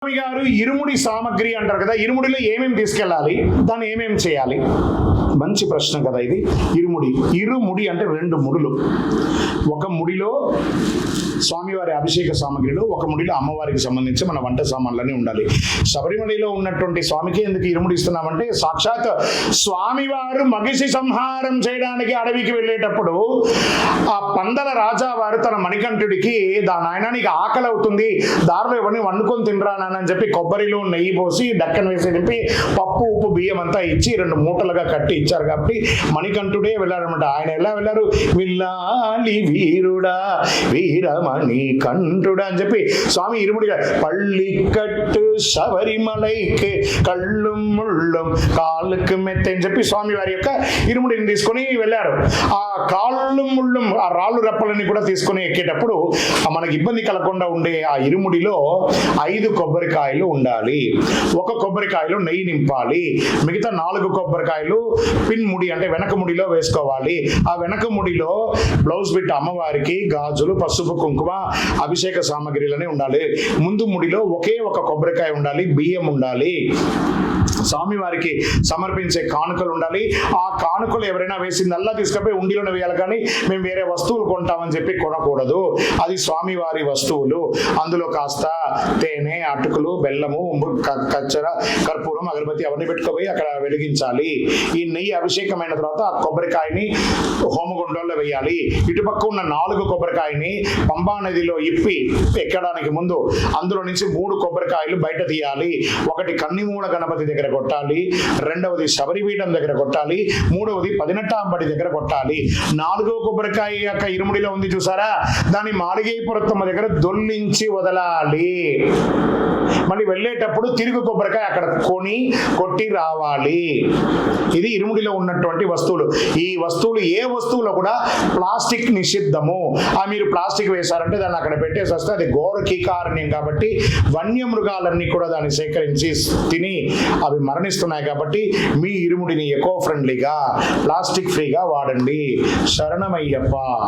స్వామి గారు ఇరుముడి సామగ్రి అంటారు కదా, ఇరుముడిలో ఏమేమి తీసుకెళ్ళాలి, దాన్ని ఏమేమి చేయాలి? మంచి ప్రశ్న కదా ఇది. ఇరుముడి అంటే రెండు ముడులు. ఒక ముడిలో స్వామివారి అభిషేక సామగ్రిలో, ఒక ముడిలో అమ్మవారికి సంబంధించి మన వంట సామాన్లన్నీ ఉండాలి. శబరిమలలో ఉన్నటువంటి స్వామికి ఎందుకు ఇరుముడి ఇస్తున్నామంటే, సాక్షాత్ స్వామివారు మగిషి సంహారం చేయడానికి అడవికి వెళ్ళేటప్పుడు ఆ పందల రాజా వారు తన మణికంఠుడికి, నాయన నీకు ఆకలి అవుతుంది, దారిలో ఎవరిని వండుకొని తినరానని చెప్పి కొబ్బరిలో నెయ్యి పోసి డక్కన వేసి నింపి పప్పు ఉప్పు బియ్యం అంతా ఇచ్చి 2 మూటలుగా కట్టి ఇచ్చారు. కాబట్టి మణికంఠుడే వెళ్ళారనమాట. ఆయన ఎలా వెళ్ళారు? విల్లాలి వీరుడా వీరమణి కంఠుడా అని చెప్పి స్వామి ఇరుముడిగా పళ్ళికట్టు శబరిమలైకి కళ్ళు ముళ్ళం కాళ్ళకు మెత్త అని చెప్పి స్వామి వారి యొక్క ఇరుముడిని తీసుకొని వెళ్ళారు. ఆ కాళ్ళు ముళ్ళం, ఆ రాళ్ళు రెప్పలని కూడా తీసుకొని ఎక్కేటప్పుడు మనకి ఇబ్బంది కలగకుండా ఉండే ఆ ఇరుముడిలో 5 కొబ్బరికాయలు ఉండాలి. ఒక కొబ్బరికాయలో నెయ్యి నింపాలి. మిగతా 4 కొబ్బరికాయలు పిన్ ముడి అంటే వెనక ముడిలో వేసుకోవాలి. ఆ వెనక ముడిలో బ్లౌజ్ బిట్ అమ్మవారికి గాజులు, పసుపు, కుంకుమ, అభిషేక సామగ్రిలనే ఉండాలి. ముందు ముడిలో ఒకే ఒక కొబ్బరికాయ ఉండాలి, బియ్యం ఉండాలి. స్వామివారికి సమర్పించే కానుకలు ఉండాలి. ఆ కానుకలు ఎవరైనా వేసిందల్లా తీసుకపోయి ఉండిలోనే వేయాలి, కానీ మేము వేరే వస్తువులు కొంటామని చెప్పి కొనకూడదు. అది స్వామివారి వస్తువులు. అందులో కాస్త తేనె, అటుకులు, బెల్లము, కచ్చర, కర్పూరం, అగరబత్తి అవన్నీ పెట్టుకుపోయి అక్కడ వెలిగించాలి. ఈ నెయ్యి అభిషేకమైన తర్వాత ఆ కొబ్బరికాయని హోమగుండంలో వేయాలి. ఇటుపక్క ఉన్న 4 కొబ్బరికాయని పంబా నదిలో ఇప్పి ఎక్కడానికి ముందు అందులో నుంచి 3 కొబ్బరికాయలు బయట తీయాలి. ఒకటి కన్నిమూల గణపతి దగ్గర కొట్టాలి, రెండవది శబరిపీఠం దగ్గర కొట్టాలి, మూడవది 18 దగ్గర కొట్టాలి. 4వ కొబ్బరికాయ యొక్క ఇరుముడిలో ఉంది చూసారా, దాన్ని మాలిగేపురత్తమ్మ దగ్గర దొల్లించి వదలాలి. మళ్ళీ వెళ్ళేటప్పుడు తిరుగు కొబ్బరికాయ అక్కడ కొట్టి రావాలి. ఇది ఇరుముడిలో ఉన్నటువంటి వస్తువులు. ఈ వస్తువులు ఏ వస్తువులో కూడా ప్లాస్టిక్ నిషిద్ధము. మీరు ప్లాస్టిక్ వేశారంటే దాన్ని అక్కడ పెట్టేసి వస్తే అది ఘోర కీకారణ్యం. కాబట్టి వన్యమృగాలన్నీ కూడా దాన్ని సేకరించి తిని అవి మరణిస్తున్నాయి. కాబట్టి మీ ఇరుముడిని ఎకో ఫ్రెండ్లీగా, ప్లాస్టిక్ ఫ్రీగా వాడండి. శరణమయ్యప్ప.